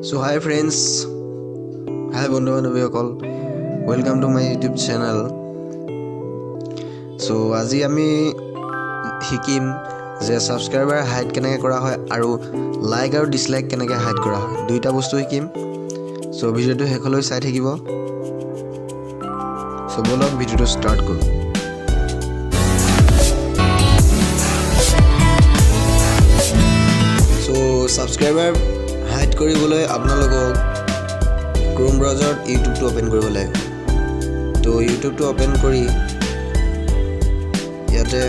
So hi friends, hi বন্ধু বান্ধৱীসকল, welcome to my YouTube channel. So আজি আমি শিকিম যে সাবস্ক্ৰাইবাৰ হাইড কেনেকৈ কৰা হয় আৰু লাইক আৰু ডিসলাইক কেনেকৈ হাইড কৰা হয়, দুইটা বস্তু শিকিম. So ভিডিঅ'টো শেষলৈ চাই থাকিব. So বলক ভিডিঅ'টো ষ্টাৰ্ট কৰোঁ. So সাবস্ক্ৰাইবাৰ হাইড কৰিবলৈ আপোনালোকক ক্ৰোম ব্ৰাউজাৰত ইউটিউবটো ওপেন কৰিব লাগিব. তো ইউটিউবটো ওপেন কৰি ইয়াতে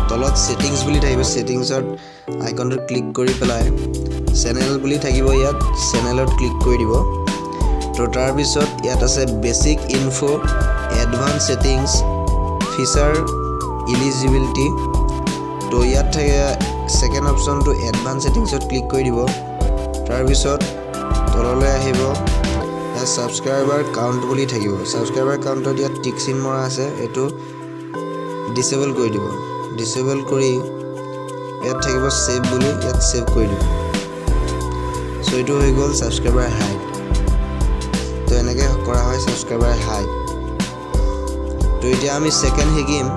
তলত সেটিংস বুলি থাকিব, সেটিংসত আইকনটো ক্লিক কৰি পেলাই চেনেল বুলি থাকিব, ইয়াত চেনেলত ক্লিক কৰি দিব. তো তাৰ পিছত ইয়াত আছে basic info, advance settings, feature, eligibility. তো ইয়াত থাকে সেকেন্ড অপশনটো এডভান্স সেটিংসত ক্লিক কৰি দিব. তাৰ পিছত তললৈ আহিব, ইয়াত সাবস্ক্ৰাইবাৰ কাউন্ট বুলি থাকিব. সাবস্ক্ৰাইবাৰ কাউন্টত ইয়াত টিক চিন মৰা আছে, এইটো ডিসেবল কৰি দিব. ডিসেবল কৰি ইয়াত থাকিব সেভ বুলি, ইয়াত সেভ কৰি দিব. সো এইটো হৈ গ'ল সাবস্ক্ৰাইবাৰ হাইড. তো এনেকৈ কৰা হয় সাবস্ক্ৰাইবাৰ হাইড. তো এতিয়া আমি সেকেন্ড শিকিম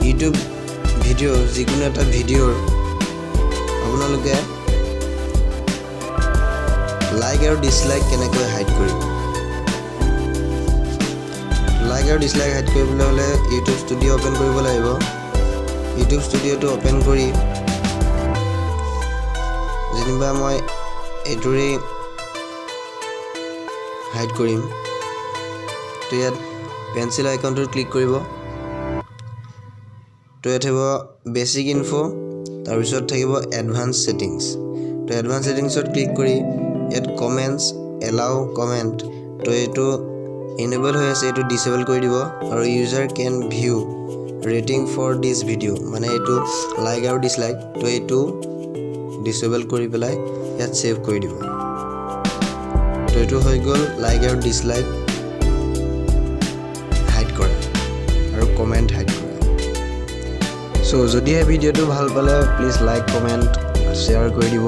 ইউটিউব ভিডিঅ' যিকোনো এটা ভিডিঅ'ৰ আপোনালোকে লাইক আৰু ডিসলাইক কেনেকৈ হাইড কৰিব. লাইক আৰু ডিসলাইক হাইড কৰিবলৈ হ'লে ইউটিউব ষ্টুডিঅ' ওপেন কৰিব লাগিব. ইউটিউব ষ্টুডিঅ'টো ওপেন কৰি যেনিবা মই এইটোৰে হাইড কৰিম. তো ইয়াত পেন্সিল আইকনটোত ক্লিক কৰিব. তো ইয়াত থাকিব বেসিক ইনফো, তাৰপিছত থাকিব এডভান্স সেটিংস. তো এডভান্স সেটিংসত ক্লিক কৰি ইয়াত কমেন্টছ, এলাউ কমেন্ট, তো এইটো এনেবল হৈ আছে, এইটো ডিসেবল কৰি দিব. আৰু user can view rating for this video', মানে এইটো লাইক আৰু ডিসলাইক, তো এইটো ডিসেবল কৰি পেলাই ইয়াত সেভ কৰি দিব. তো এইটো হৈ গ'ল লাইক আৰু ডিসলাইক হাইড কৰা আৰু কমেন্ট হাইড কৰা. সো যদিহে ভিডিঅ'টো ভাল পালে প্লিজ লাইক, কমেণ্ট, শ্বেয়াৰ কৰি দিব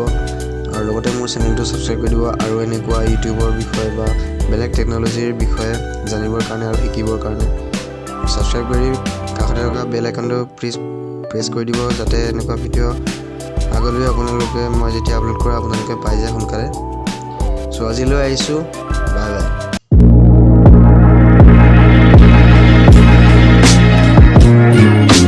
আৰু লগতে মোৰ চেনেলটো ছাবস্ক্ৰাইব কৰি দিব. আৰু এনেকুৱা ইউটিউবৰ বিষয়ে বা বেলেগ টেকন'লজিৰ বিষয়ে জানিবৰ কাৰণে আৰু শিকিবৰ কাৰণে ছাবস্ক্ৰাইব কৰি কাষতে থকা বেল আইকনটো প্ৰেছ কৰি দিব, যাতে এনেকুৱা ভিডিঅ' আগলৈ আপোনালোকে মই যেতিয়া আপলোড কৰা আপোনালোকে পাই যায় সোনকালে. সো আজিলৈ আহিছোঁ, বাই বাই.